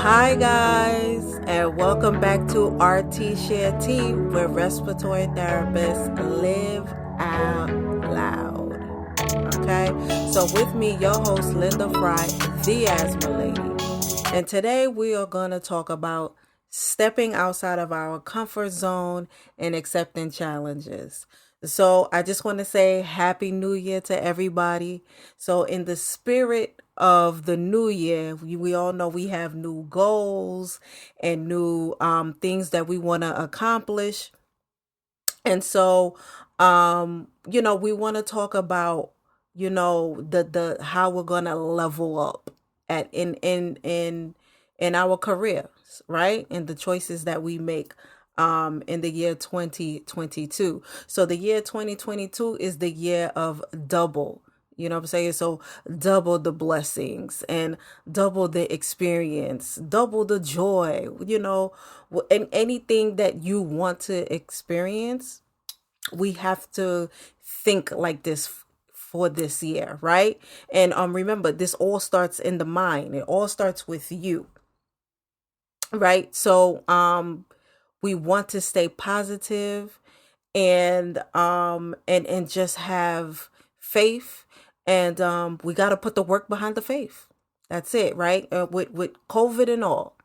Hi, guys, and welcome back to RT Share Tea, where respiratory therapists live out loud. Okay, so with me, your host, Linda Fry, the Asthma Lady. And today we are going to talk about stepping outside of our comfort zone and accepting challenges. So I just want to say Happy New Year to everybody. So in the spirit of the new year, we all know we have new goals and new things that we want to accomplish. And so, we want to talk about, the how we're gonna level up at in our careers, right? And the choices that we make in the year 2022. So the year 2022 is the year of double. You know what I'm saying? So double the blessings and double the experience, double the joy, and anything that you want to experience, we have to think like this for this year, right? And remember, this all starts in the mind. It all starts with you, right? So we want to stay positive and just have faith, and we got to put the work behind the faith. That's it, right? With COVID and all,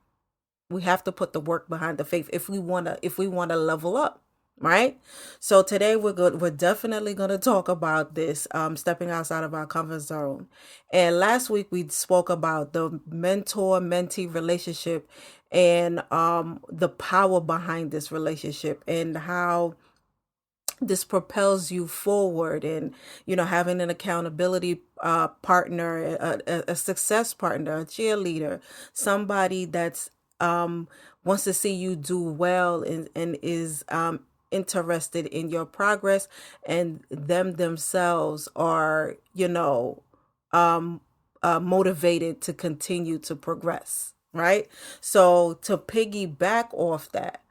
we have to put the work behind the faith if we want to level up, right? So today we're definitely gonna talk about this, stepping outside of our comfort zone. And last week we spoke about the mentor mentee relationship and the power behind this relationship and how this propels you forward, and having an accountability partner, a success partner, a cheerleader, somebody that's wants to see you do well, and is interested in your progress, and them themselves are motivated to continue to progress, right? So to piggyback off that,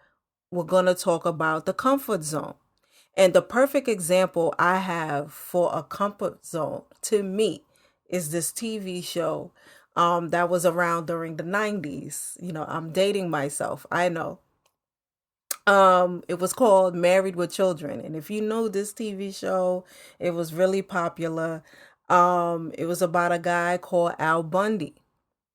we're going to talk about the comfort zone. And the perfect example I have for a comfort zone to me is this TV show that was around during the 90s. I'm dating myself, I know. It was called Married with Children. And if you know this TV show, it was really popular. It was about a guy called Al Bundy.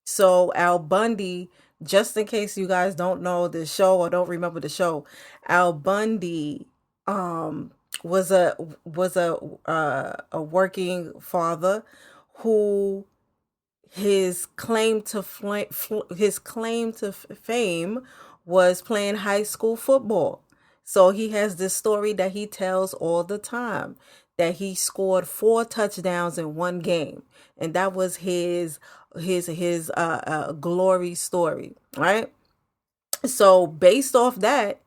So Al Bundy, just in case you guys don't know the show or don't remember the show, Al Bundy um was a working father who his claim to fame was playing high school football. So he has this story that he tells all the time, that he scored 4 touchdowns in one game, and that was his glory story, right? So based off that,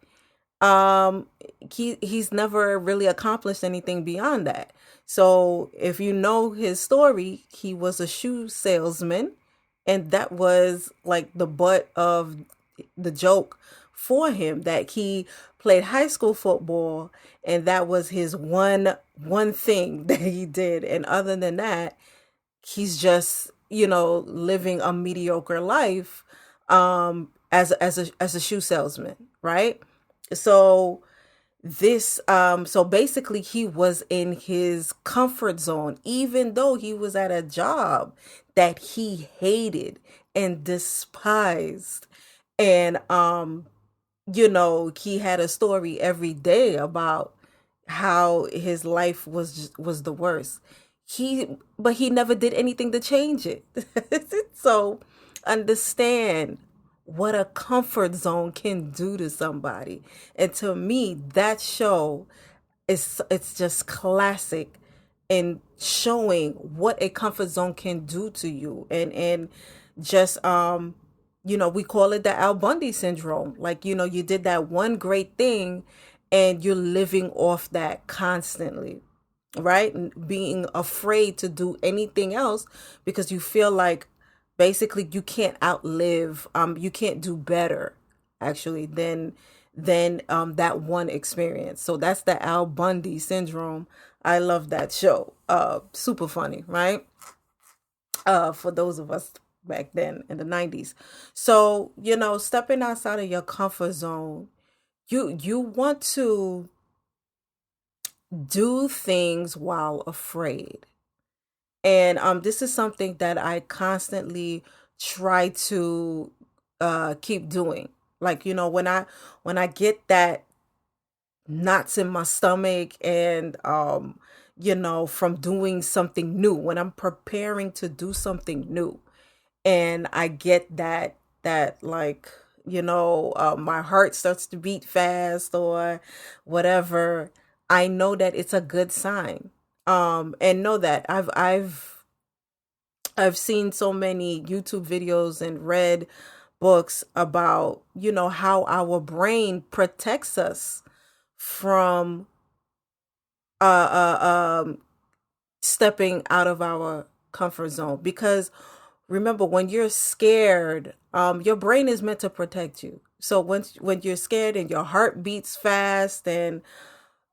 um he's never really accomplished anything beyond that. So if you know his story, he was a shoe salesman, and that was like the butt of the joke for him, that he played high school football, and that was his one thing that he did, and other than that, he's just living a mediocre life as a shoe salesman, right? So so basically he was in his comfort zone, even though he was at a job that he hated and despised. And he had a story every day about how his life was the worst. But he never did anything to change it. So understand what a comfort zone can do to somebody. And to me, that show it's just classic in showing what a comfort zone can do to you. And just we call it the Al Bundy syndrome. Like, you did that one great thing, and you're living off that constantly, right? And being afraid to do anything else because you feel like basically you can't outlive, you can't do better actually than that one experience. So that's the Al Bundy syndrome. I love that show. Super funny, right? For those of us back then in the 90s. So, stepping outside of your comfort zone, you want to do things while afraid. And this is something that I constantly try to keep doing. Like, when I get that knots in my stomach, and from doing something new, when I'm preparing to do something new, and I get that like, my heart starts to beat fast or whatever, I know that it's a good sign. And know that I've seen so many YouTube videos and read books about, how our brain protects us from stepping out of our comfort zone. Because remember, when you're scared, your brain is meant to protect you. So when you're scared and your heart beats fast, and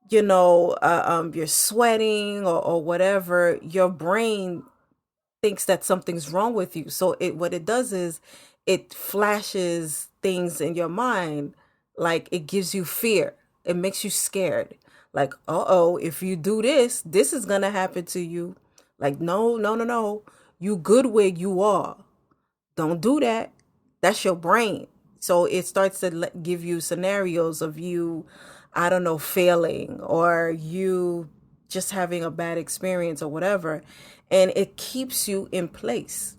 you're sweating, or whatever, your brain thinks that something's wrong with you. So what it does is it flashes things in your mind, like it gives you fear. It makes you scared. Like, uh-oh, if you do this, this is gonna happen to you. Like, no, no, no, no. You good where you are. Don't do that. That's your brain. So it starts to give you scenarios of you, I don't know, failing, or you just having a bad experience or whatever. And it keeps you in place.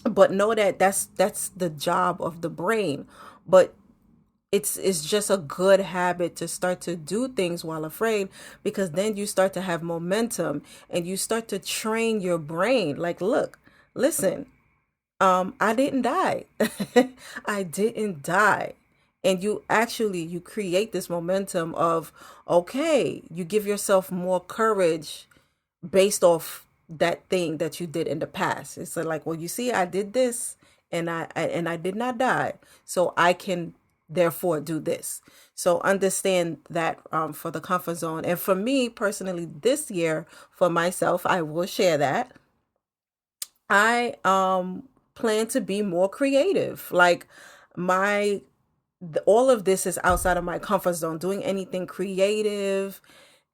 But know that that's the job of the brain. But it's just a good habit to start to do things while afraid, because then you start to have momentum, and you start to train your brain. Like, look, listen, I didn't die. I didn't die. And you create this momentum of, okay, you give yourself more courage based off that thing that you did in the past. It's like, well, you see, I did this, and I did not die, so I can therefore do this. So understand that, for the comfort zone. And for me personally, this year, for myself, I will share that I plan to be more creative. Like, my all of this is outside of my comfort zone, doing anything creative.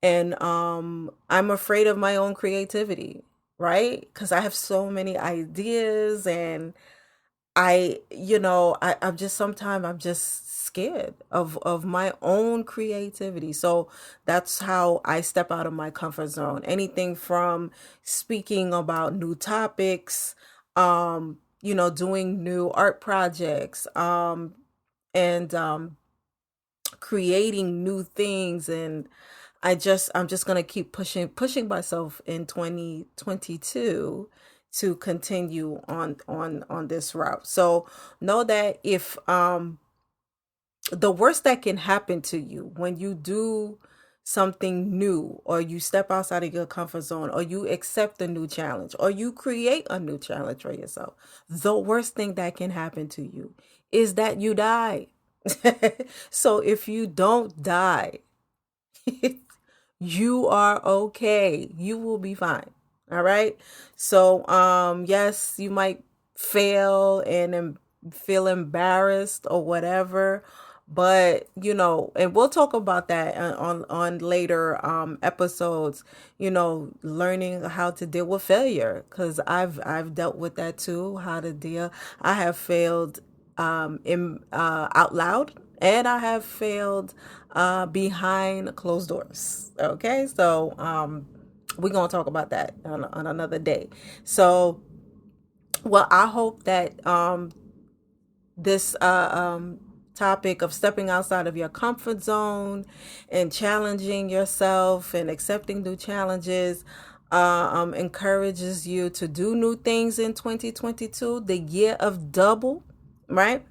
And I'm afraid of my own creativity, right? Because I have so many ideas, and I'm just, sometimes I'm just scared of my own creativity. So that's how I step out of my comfort zone. Anything from speaking about new topics, doing new art projects, and creating new things. And I'm just gonna keep pushing myself in 2022 to continue on this route. So know that if the worst that can happen to you when you do something new, or you step outside of your comfort zone, or you accept a new challenge, or you create a new challenge for yourself, the worst thing that can happen to you is that you die. So if you don't die, you are okay. You will be fine. All right. So, yes, you might fail and feel embarrassed or whatever, but and we'll talk about that on later episodes. Learning how to deal with failure, because I've dealt with that too. How to deal. I have failed in out loud, and I have failed behind closed doors. Okay, so we're gonna talk about that on another day. So, well, I hope that this topic of stepping outside of your comfort zone and challenging yourself and accepting new challenges encourages you to do new things in 2022, the year of double, right?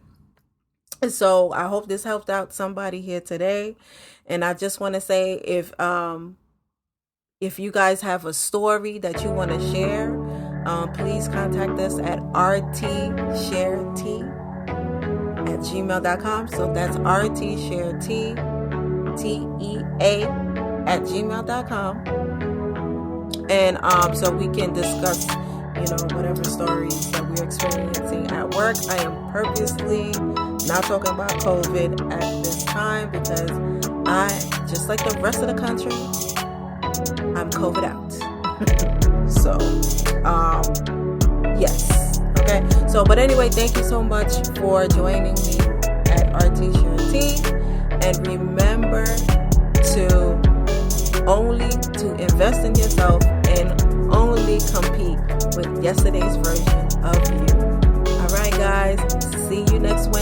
So I hope this helped out somebody here today. And I just want to say, if you guys have a story that you want to share, please contact us at rtsharetea@gmail.com. So that's rtsharetea@gmail.com. And so we can discuss whatever stories that we're experiencing at work. I am purposely not talking about COVID at this time because I, just like the rest of the country, I'm COVID out. So, yes. Okay. So, but anyway, thank you so much for joining me at RT Share Tea. And remember to invest in yourself and only compete with yesterday's version of you. All right, guys. See you next week.